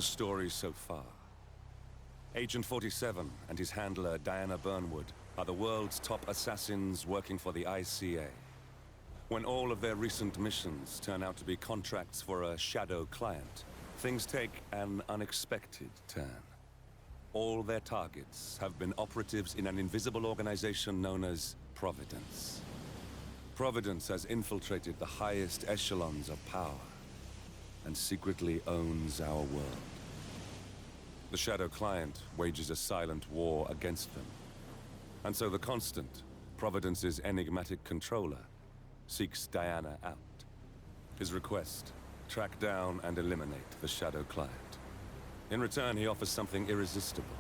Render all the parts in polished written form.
the story so far. Agent 47 and his handler Diana Burnwood are the world's top assassins working for the ICA. When all of their recent missions turn out to be contracts for a shadow client, things take an unexpected turn. All their targets have been operatives in an invisible organization known as Providence. Providence has infiltrated the highest echelons of power and secretly owns our world. The shadow client wages a silent war against them. And so the Constant, Providence's enigmatic controller, seeks Diana out. His request: track down and eliminate the shadow client. In return, he offers something irresistible: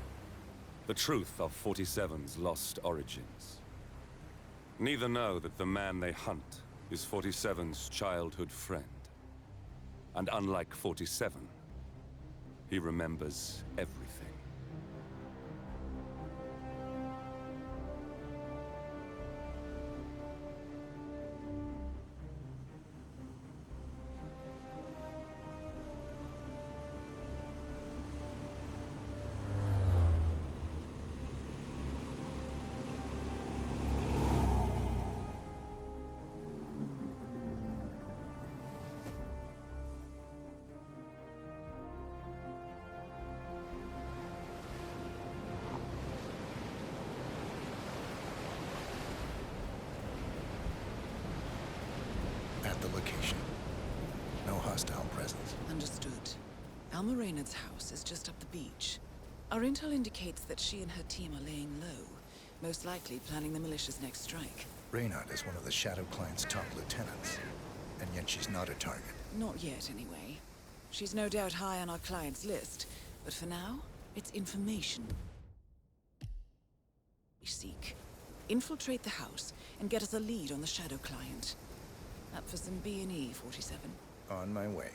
the truth of 47's lost origins. Neither know that the man they hunt is 47's childhood friend. And unlike 47, he remembers everything. At the location. No hostile presence. Understood. Alma Reynard's house is just up the beach. Our intel indicates that she and her team are laying low, most likely planning the militia's next strike. Reynard is one of the Shadow Client's top lieutenants, and yet she's not a target. Not yet, anyway. She's no doubt high on our client's list, but for now, it's information we seek. Infiltrate the house and get us a lead on the Shadow Client. Up for some B&E, 47. On my way.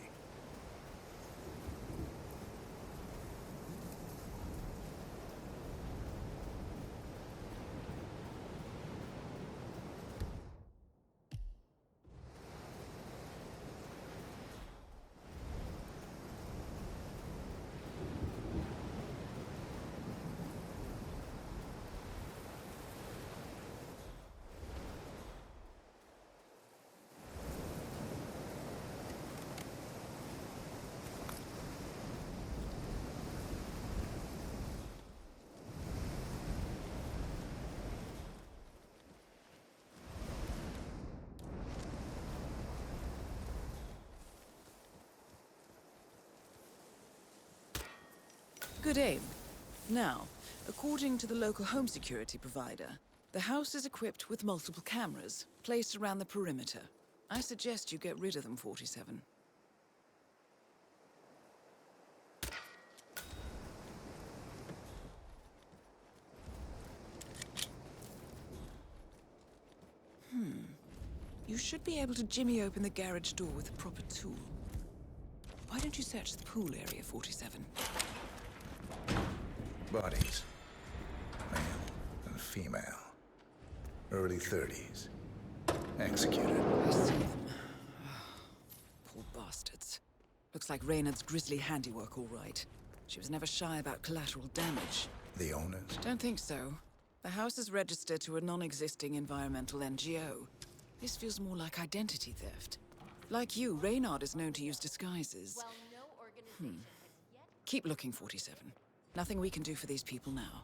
Good aim. Now, according to the local home security provider, the house is equipped with multiple cameras placed around the perimeter. I suggest you get rid of them, 47. You should be able to jimmy open the garage door with a proper tool. Why don't you search the pool area, 47? Bodies. Male and female. Early 30s. Executed. I see them. Poor bastards. Looks like Reynard's grisly handiwork, all right. She was never shy about collateral damage. The owners? Don't think so. The house is registered to a non-existing environmental NGO. This feels more like identity theft. Like you, Reynard is known to use disguises. Well, no organization has yet Keep looking, 47. Nothing we can do for these people now.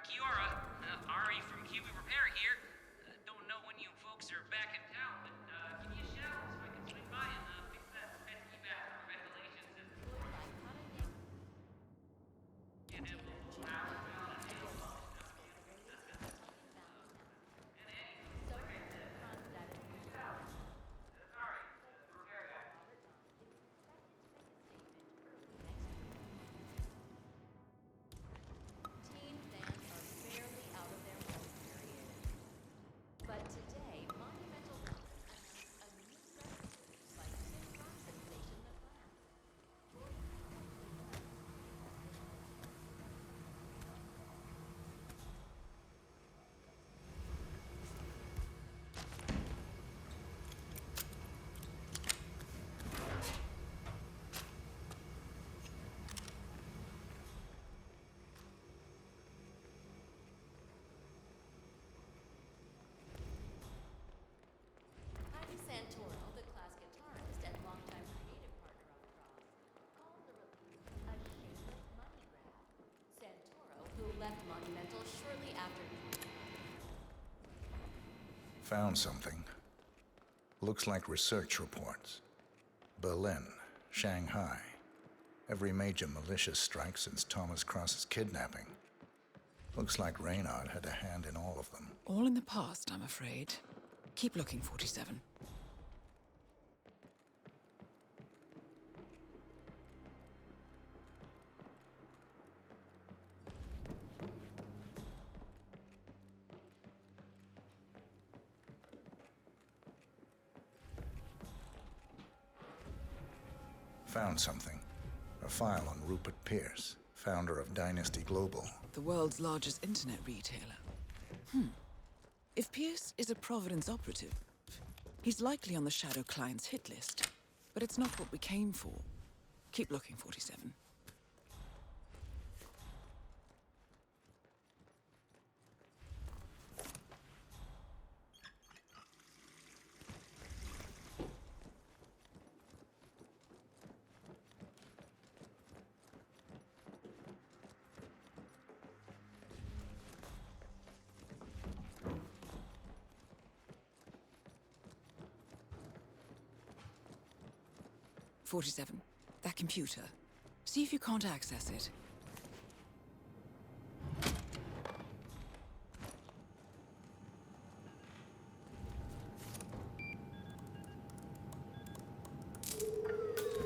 Kiora, Ari from QB Repair here. Don't know when you folks are back in town, but give me a shout so I can swing Continental shortly after. Found something. Looks like research reports. Berlin, Shanghai. Every major militia strike since Thomas Cross's kidnapping. Looks like Reynard had a hand in all of them. All in the past, I'm afraid. Keep looking, 47. Found something. A file on Rupert Pierce, founder of Dynasty Global. The world's largest internet retailer. If Pierce is a Providence operative, he's likely on the Shadow Client's hit list. But it's not what we came for. Keep looking, 47. "47. That computer. See if you can't access it.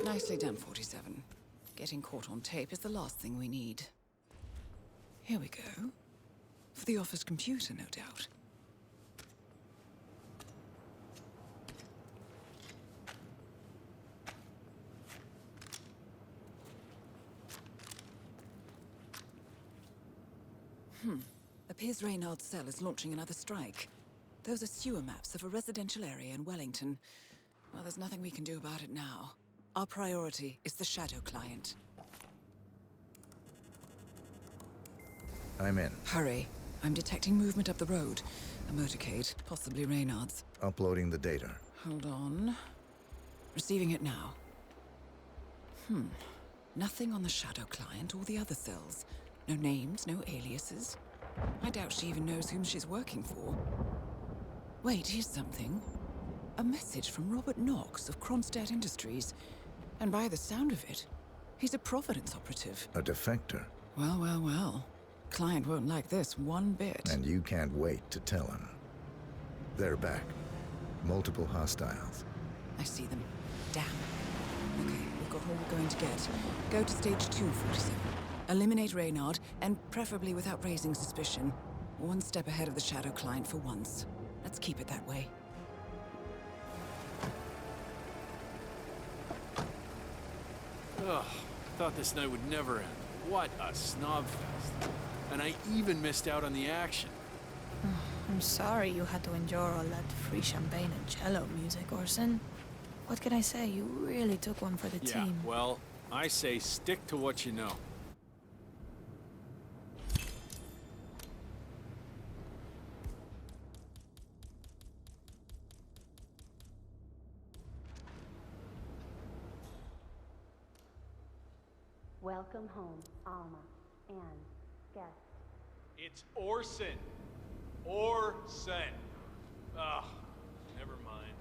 Nicely done, 47. Getting caught on tape is the last thing we need. Here we go. For the office computer, no doubt. Appears Reynard's cell is launching another strike. Those are sewer maps of a residential area in Wellington. Well, there's nothing we can do about it now. Our priority is the Shadow Client. I'm in. Hurry. I'm detecting movement up the road. A motorcade, possibly Reynard's. Uploading the data. Hold on. Receiving it now. Nothing on the Shadow Client or the other cells. No names, no aliases. I doubt she even knows whom she's working for. Wait, here's something. A message from Robert Knox of Kronstadt Industries. And by the sound of it, he's a Providence operative. A defector. Well, well, well. Client won't like this one bit. And you can't wait to tell him. They're back. Multiple hostiles. I see them. Damn. Okay, we've got all we're going to get. Go to stage 2, 47. Eliminate Reynard, and preferably without raising suspicion. One step ahead of the Shadow Client for once. Let's keep it that way. Ugh, thought this night would never end. What a snobfest. And I even missed out on the action. I'm sorry you had to endure all that free champagne and cello music, Orson. What can I say? You really took one for the Yeah, team. well, I say stick to what you know. Welcome home, Alma, and guest. It's Orson. Orson. Ugh, never mind.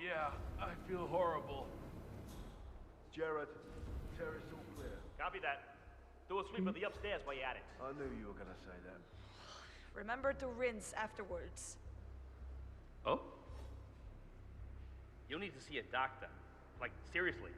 Yeah, I feel horrible. Jared, terrace all clear. Copy that. Do a sweep of the upstairs while you're at it. I knew you were gonna say that. Remember to rinse afterwards. Oh? You'll need to see a doctor. Like, seriously.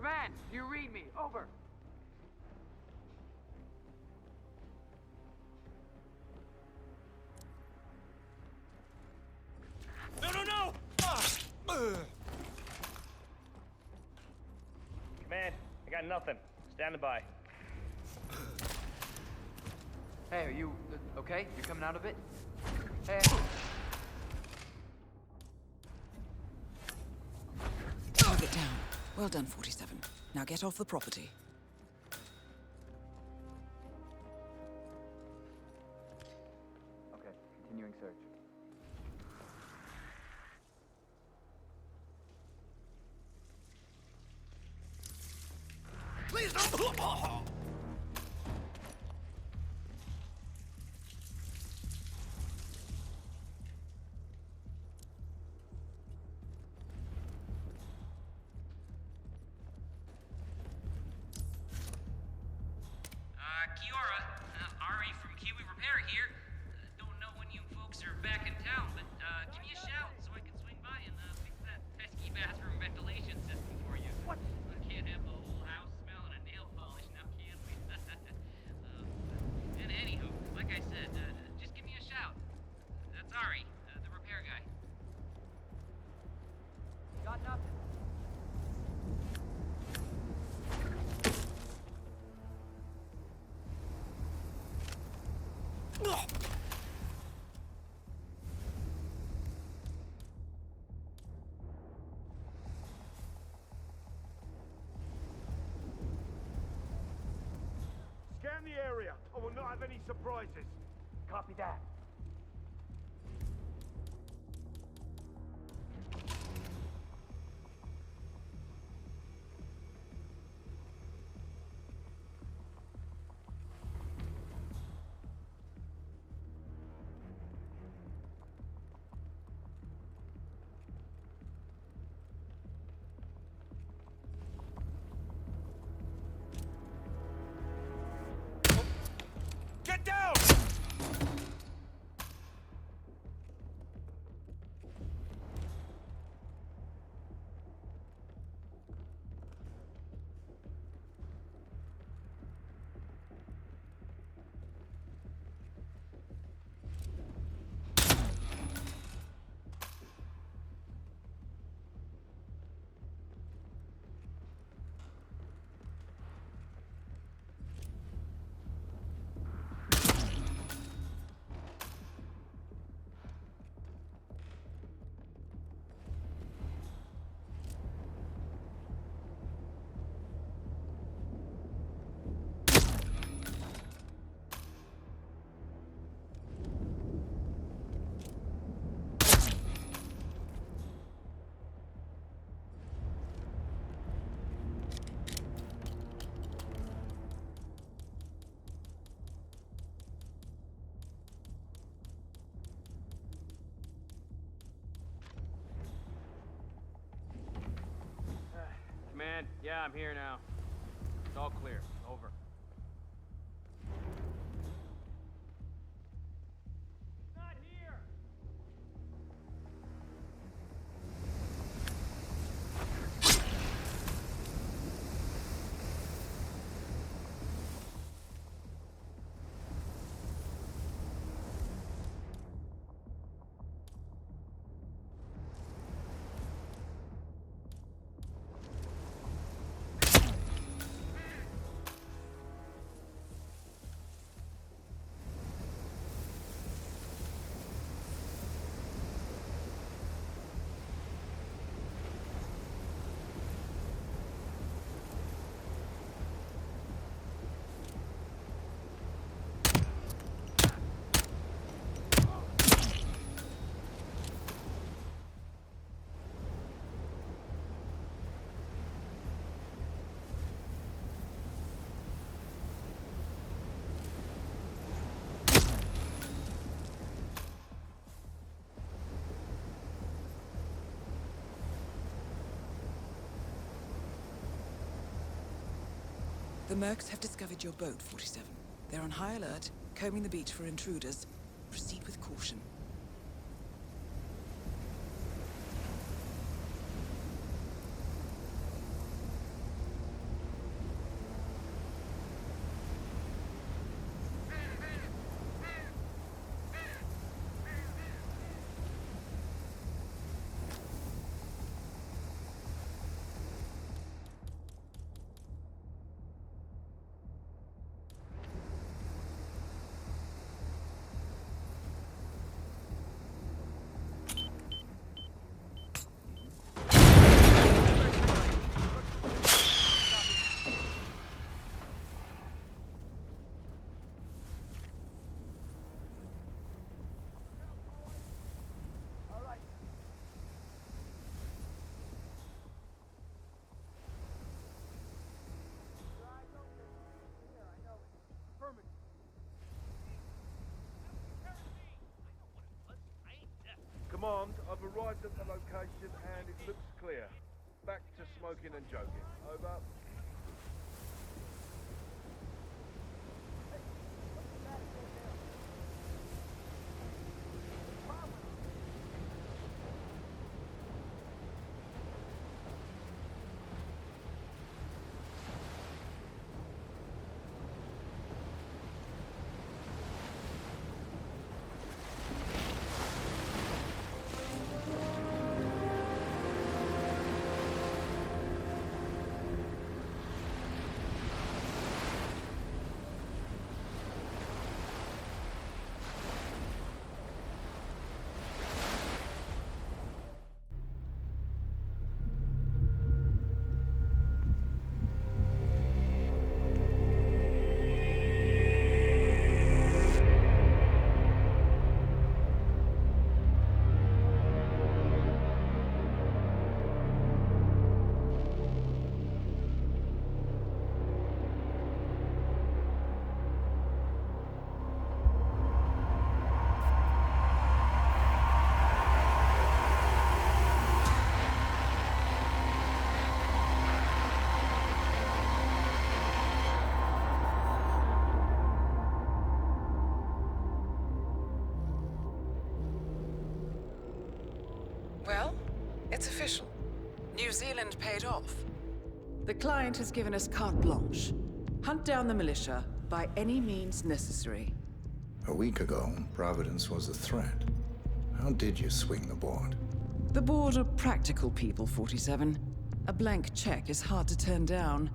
Command, do you read me? Over. No, no, no! Command, I got nothing. Standing by. Hey, are you okay? You coming out of it? Hey. Target down. Well done, 47. Now get off the property. Okay, continuing search. Please don't. Kiora, Ari from Kiwi Repair here. Don't know when you folks are back in town, but give me a shout so I can swing by and fix that pesky bathroom ventilation system for you. What? I can't have the whole house smelling of nail polish now, can we? And anywho, like I said, just give me a shout. That's Ari, the repair guy. Got nothing. Scan the area. I will not have any surprises. Copy that. Get down! Command, yeah, I'm here now. It's all clear. Over. Not here! The Mercs have discovered your boat, 47. They're on high alert, combing the beach for intruders. Proceed with caution. Command, I've arrived at the location and it looks clear. Back to smoking and joking. Over. Well, it's official. New Zealand paid off. The client has given us carte blanche. Hunt down the militia by any means necessary. A week ago, Providence was a threat. How did you swing the board? The board are practical people, 47. A blank check is hard to turn down.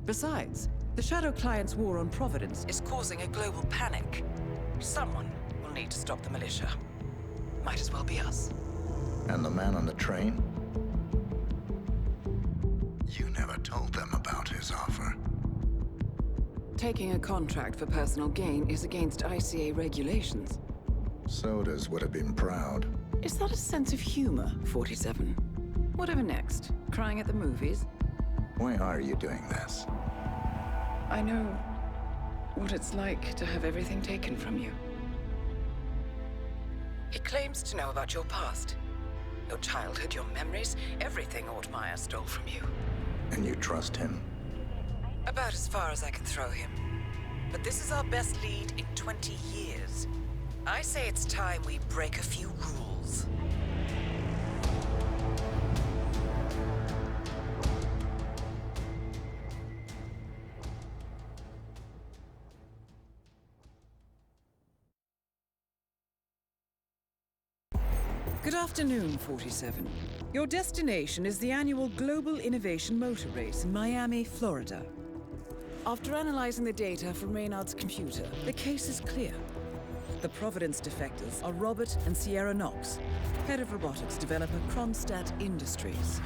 Besides, the Shadow Client's war on Providence is causing a global panic. Someone will need to stop the militia. Might as well be us. And the man on the train? You never told them about his offer. Taking a contract for personal gain is against ICA regulations. Sodas would have been proud. Is that a sense of humor, 47? Whatever next? Crying at the movies? Why are you doing this? I know what it's like to have everything taken from you. He claims to know about your past. Your childhood, your memories, everything Altmaier stole from you. And you trust him? About as far as I can throw him. But this is our best lead in 20 years. I say it's time we break a few rules. Good afternoon, 47. Your destination is the annual Global Innovation Motor Race in Miami, Florida. After analyzing the data from Reynard's computer, the case is clear. The Providence defectors are Robert and Sierra Knox, head of robotics developer Kronstadt Industries.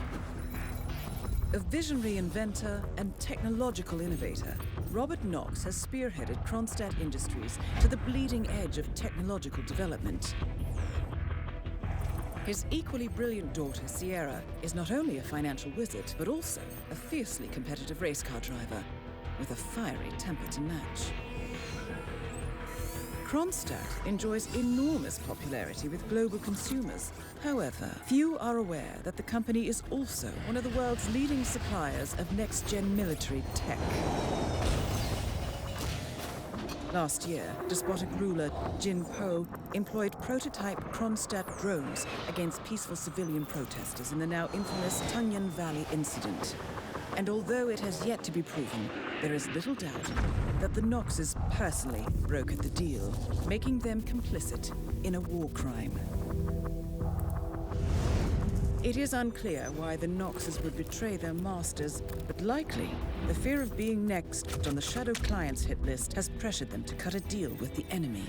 A visionary inventor and technological innovator, Robert Knox has spearheaded Kronstadt Industries to the bleeding edge of technological development. His equally brilliant daughter, Sierra, is not only a financial wizard, but also a fiercely competitive race car driver, with a fiery temper to match. Kronstadt enjoys enormous popularity with global consumers. However, few are aware that the company is also one of the world's leading suppliers of next-gen military tech. Last year, despotic ruler Jin Po employed prototype Kronstadt drones against peaceful civilian protesters in the now infamous Tunyon Valley incident. And although it has yet to be proven, there is little doubt that the Knoxes personally brokered the deal, making them complicit in a war crime. It is unclear why the Knoxes would betray their masters, but likely the fear of being next on the Shadow Client's hit list has pressured them to cut a deal with the enemy.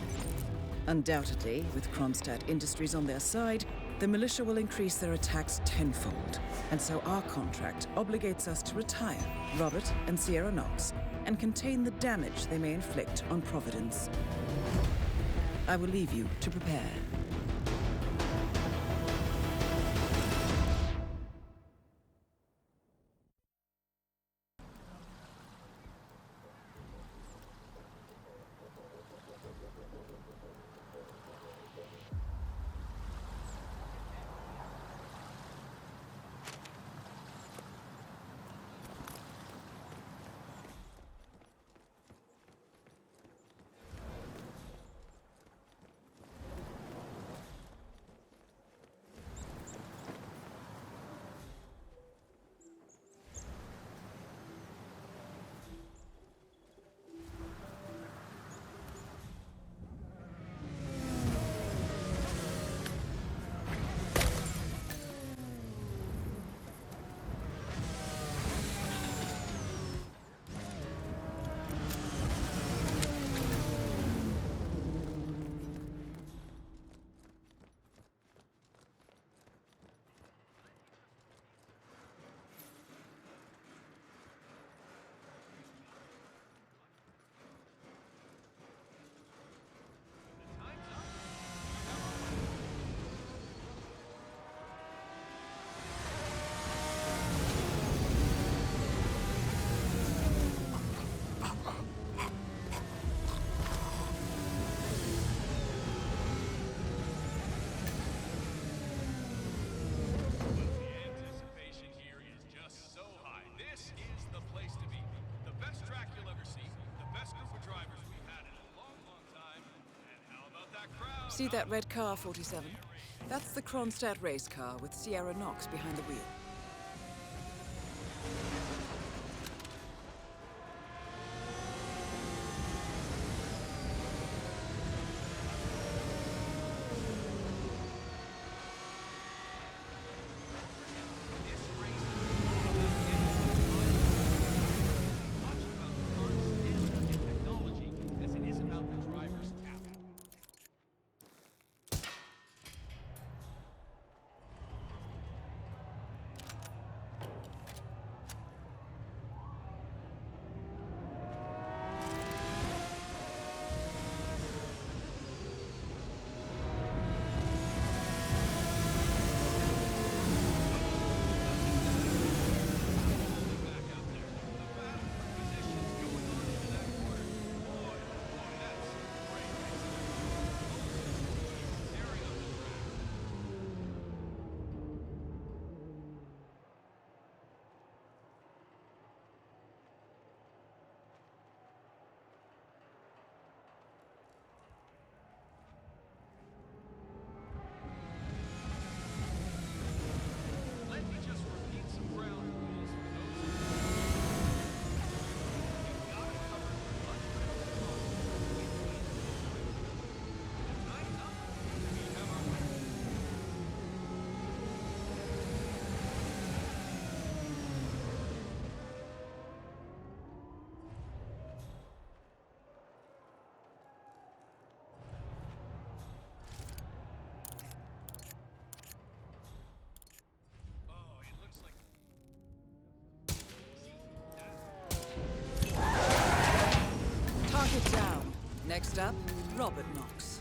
Undoubtedly, with Kronstadt Industries on their side, the militia will increase their attacks tenfold, and so our contract obligates us to retire Robert and Sierra Knox and contain the damage they may inflict on Providence. I will leave you to prepare. See that red car, 47? That's the Kronstadt race car with Sierra Knox behind the wheel. Target down. Next up, Robert Knox.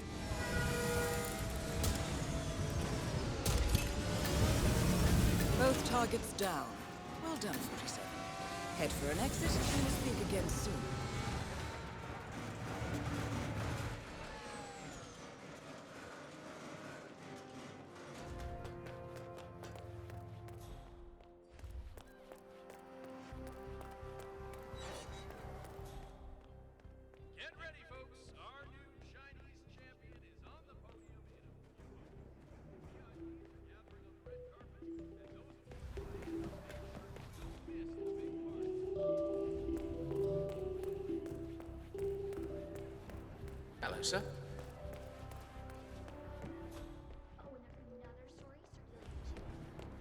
Both targets down. Well done, 47. Head for an exit, and we'll speak again soon. Get ready, folks. Our new Chinese champion is on the podium in a gathering on the red carpet, and those don't miss the big party. Hello, sir. Oh, and there's another story circulating too.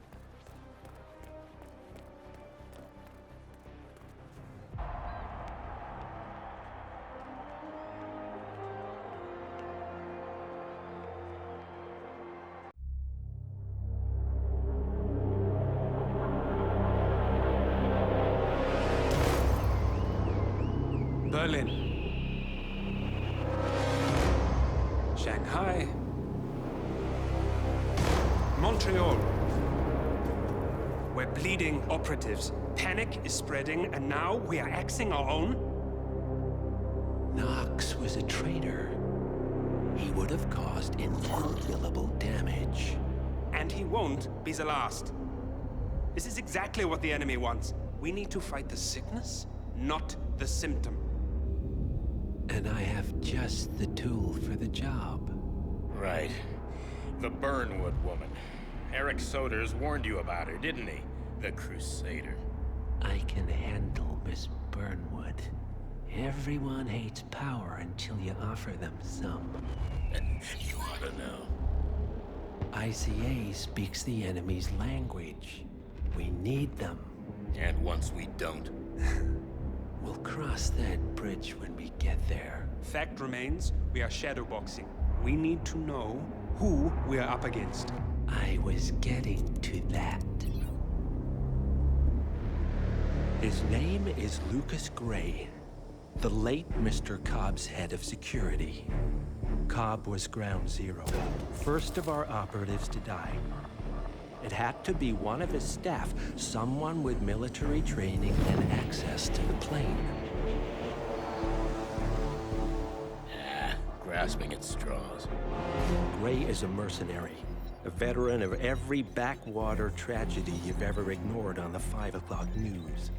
Berlin, Shanghai, Montreal. We're bleeding operatives. Panic is spreading, and now we are axing our own? Knox was a traitor. He would have caused incalculable damage. And he won't be the last. This is exactly what the enemy wants. We need to fight the sickness, not the symptom. And I have just the tool for the job. Right. The Burnwood woman. Eric Soders warned you about her, didn't he? The Crusader. I can handle Miss Burnwood. Everyone hates power until you offer them some. You ought to know. ICA speaks the enemy's language. We need them. And once we don't? We'll cross that bridge when we get there. Fact remains, we are shadowboxing. We need to know who we are up against. I was getting to that. His name is Lucas Gray, the late Mr. Cobb's head of security. Cobb was ground zero, first of our operatives to die. It had to be one of his staff, someone with military training and access to the plane. Grasping at straws. Gray is a mercenary, a veteran of every backwater tragedy you've ever ignored on the 5 o'clock news.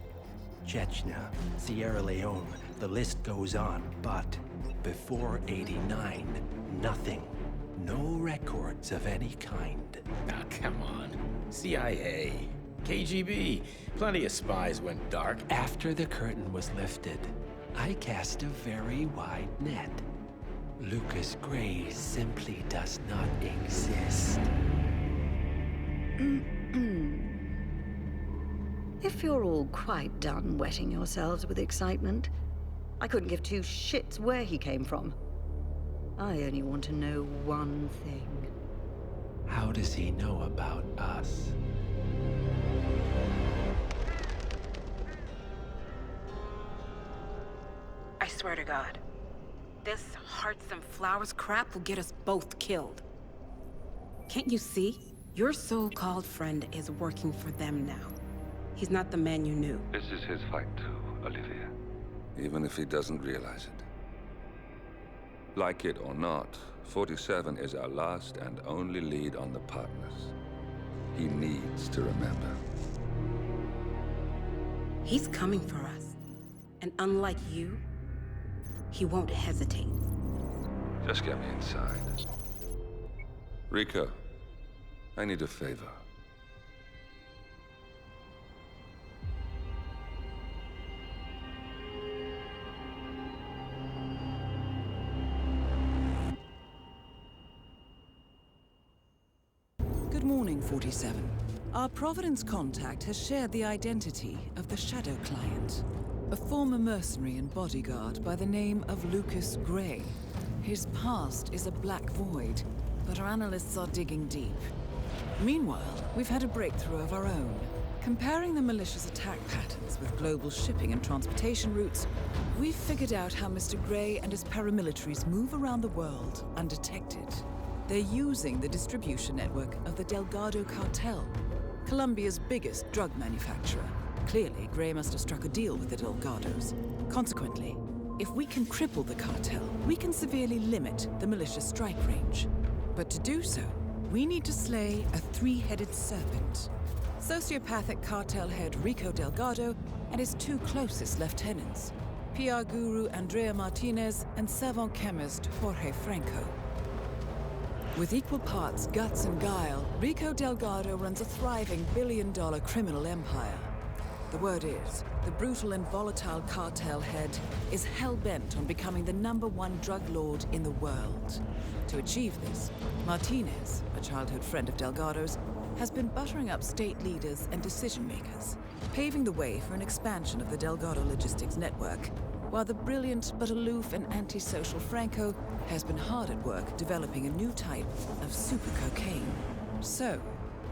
Chechnya, Sierra Leone, the list goes on, but before '89, nothing. no records of any kind. Ah, come on. CIA, KGB, plenty of spies went dark. After the curtain was lifted, I cast a very wide net. Lucas Gray simply does not exist. If you're all quite done wetting yourselves with excitement, I couldn't give two shits where he came from. I only want to know one thing. How does he know about us? I swear to God, this hearts and flowers crap will get us both killed. Can't you see? Your so-called friend is working for them now. He's not the man you knew. This is his fight too, Olivia. Even if he doesn't realize it. Like it or not, 47 is our last and only lead on the partners. He needs to remember. He's coming for us. And unlike you, he won't hesitate. Just get me inside. Rico, I need a favor. Good morning, 47. Our Providence contact has shared the identity of the Shadow Client, a former mercenary and bodyguard by the name of Lucas Gray. His past is a black void, but our analysts are digging deep. Meanwhile, we've had a breakthrough of our own. Comparing the malicious attack patterns with global shipping and transportation routes, we've figured out how Mr. Gray and his paramilitaries move around the world undetected. They're using the distribution network of the Delgado cartel, Colombia's biggest drug manufacturer. Clearly, Gray must have struck a deal with the Delgados. Consequently, if we can cripple the cartel, we can severely limit the militia's strike range. But to do so, we need to slay a three-headed serpent. Sociopathic cartel head Rico Delgado and his two closest lieutenants, PR guru Andrea Martinez and savant chemist Jorge Franco. With equal parts guts and guile, Rico Delgado runs a thriving billion-dollar criminal empire. The word is, the brutal and volatile cartel head is hell-bent on becoming the #1 drug lord in the world. To achieve this, Martinez, a childhood friend of Delgado's, has been buttering up state leaders and decision-makers, paving the way for an expansion of the Delgado logistics network, while the brilliant but aloof and antisocial Franco has been hard at work developing a new type of super cocaine. So,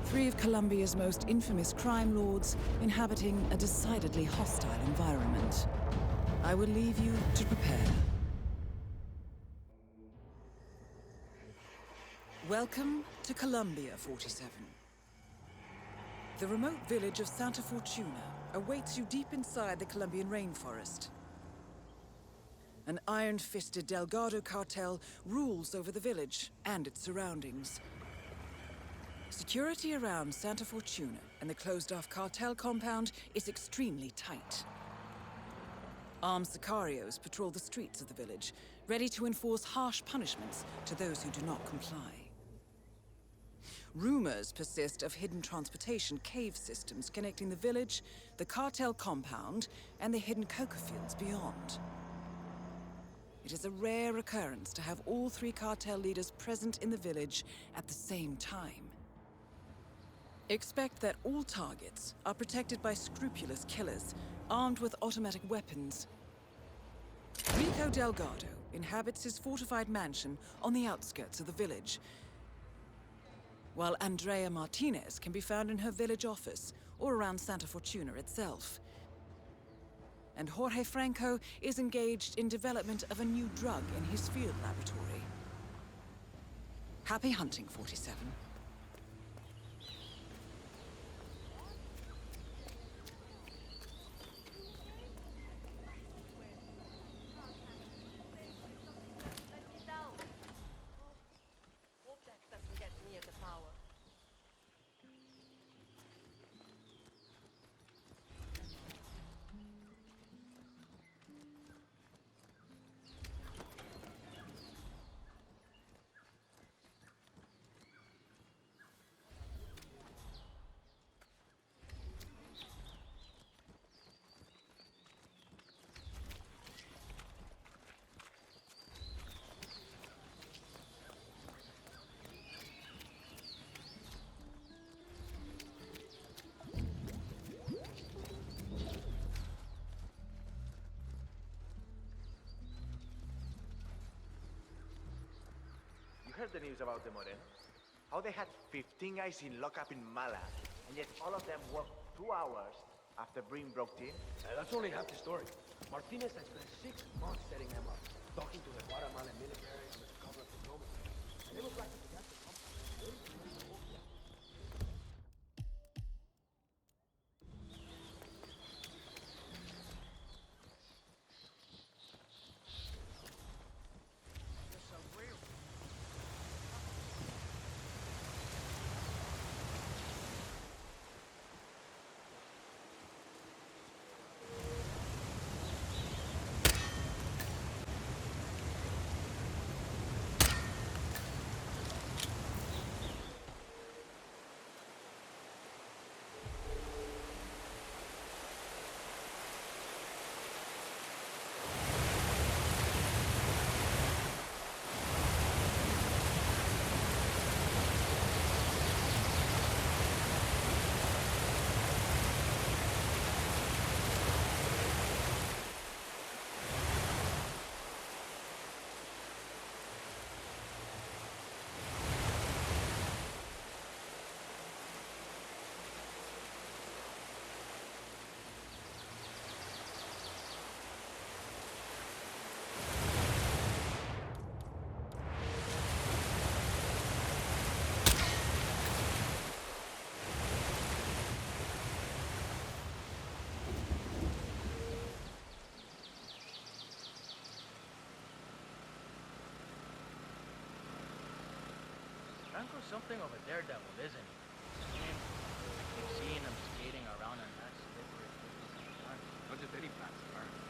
three of Colombia's most infamous crime lords inhabiting a decidedly hostile environment. I will leave you to prepare. Welcome to Colombia, 47. The remote village of Santa Fortuna awaits you deep inside the Colombian rainforest. An iron-fisted Delgado cartel rules over the village and its surroundings. Security around Santa Fortuna and the closed-off cartel compound is extremely tight. Armed sicarios patrol the streets of the village, ready to enforce harsh punishments to those who do not comply. Rumors persist of hidden transportation cave systems connecting the village, the cartel compound, and the hidden coca fields beyond. It is a rare occurrence to have all three cartel leaders present in the village at the same time. Expect that all targets are protected by scrupulous killers, armed with automatic weapons. Rico Delgado inhabits his fortified mansion on the outskirts of the village, while Andrea Martinez can be found in her village office or around Santa Fortuna itself. And Jorge Franco is engaged in development of a new drug in his field laboratory. Happy hunting, 47. heard the news about the Morenos? How they had 15 guys in lockup in Mala, and yet all of them worked 2 hours after Breen broke in? That's only half the story. Martinez had spent 6 months setting them up, talking to the Guatemalan military under the cover of diplomacy. And they were practically against the company. Franco's something of a daredevil, isn't he? I keep seeing him skating around on that slippery sometimes. Not just any paths, apparently.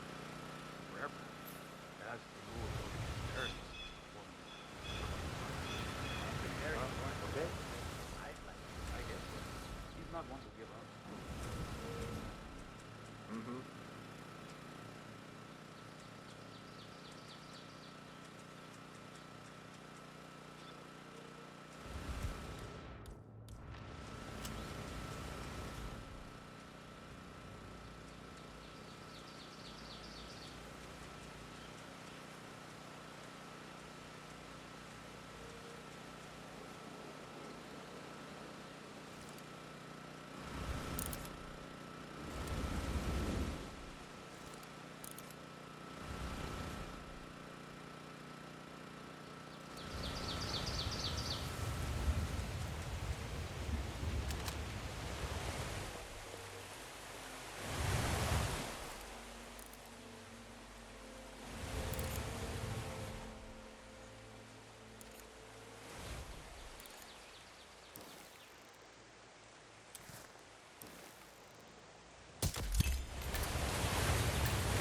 Rare paths. It has to do with terrorists. Okay. I guess. He's not one to give up. Mm-hmm.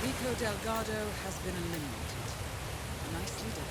Rico Delgado has been eliminated. Nicely done.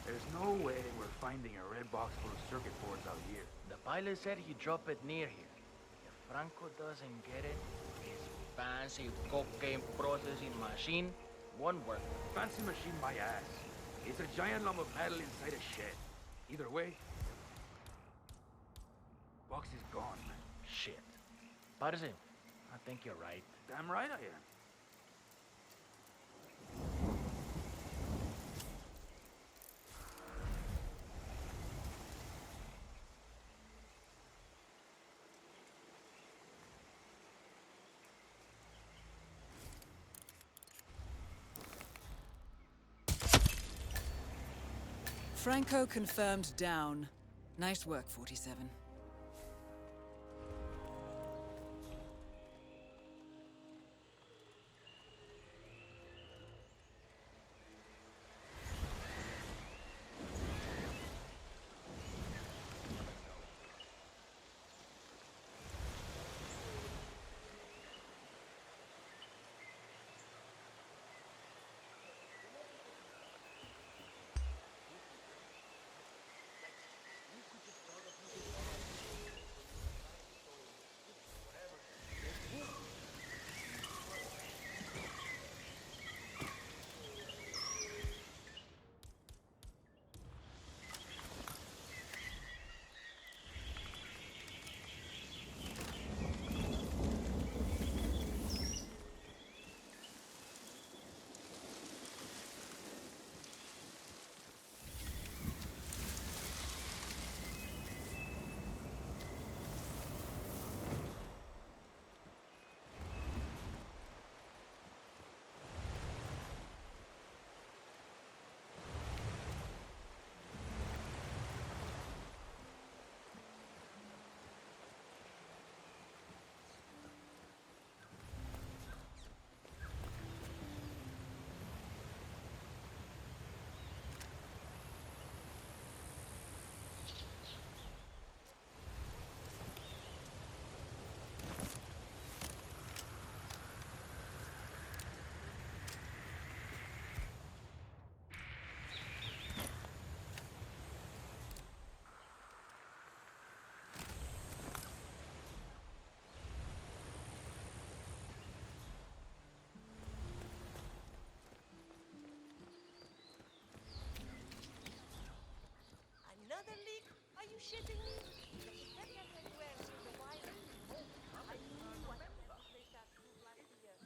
There's no way we're finding a red box full of circuit boards out here. The pilot said he dropped it near here. If Franco doesn't get it, his fancy cocaine processing machine won't work. Fancy machine my ass. It's a giant lump of metal inside a shed. Either way, box is gone. Shit. Parce, I think you're right. Damn right I am. Franco confirmed down. Nice work, 47. Another leak? Are you shitting me? The Italian anywhere near the wire? Oh, I knew I could replace that roof last year.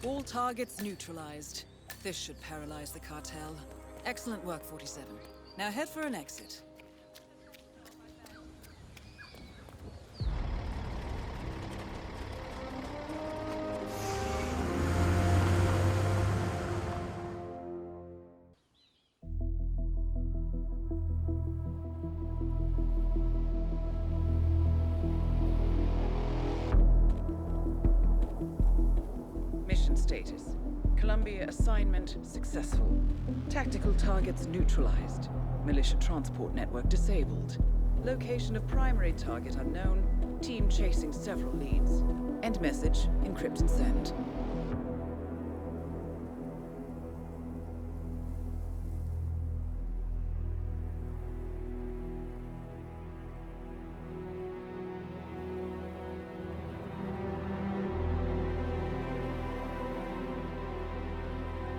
All targets neutralized. This should paralyze the cartel. Excellent work, 47. Now head for an exit. Mission status. Columbia assignment successful. Tactical targets neutralized. Militia transport network disabled. Location of primary target unknown. Team chasing several leads. End message. Encrypt and send.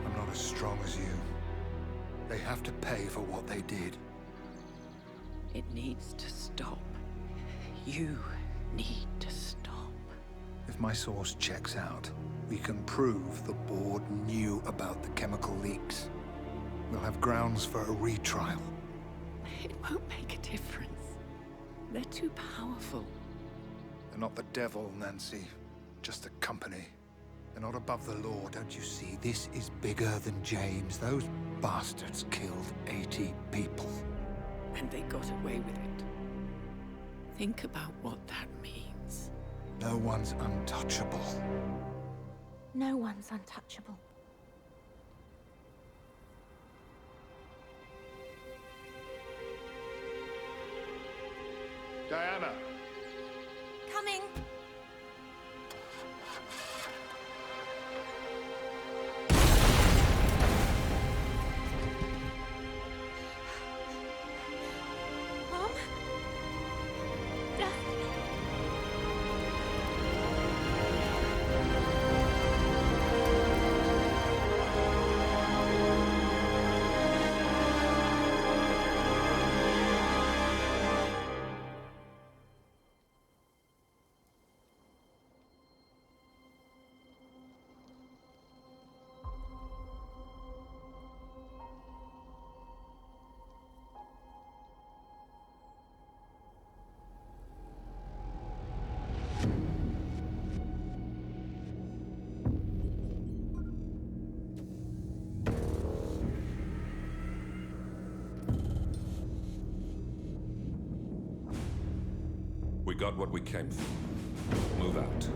I'm not as strong as you. They have to pay for what they did. It needs to stop. You need to stop. If my source checks out, we can prove the board knew about the chemical leaks. We'll have grounds for a retrial. It won't make a difference. They're too powerful. They're not the devil, Nancy. Just a company. They're not above the law, don't you see? This is bigger than James. Those bastards killed 80 people. And they got away with it. Think about what that means. No one's untouchable. No one's untouchable. Diana! Coming! Mom? Dad? We got what we came for. Move out.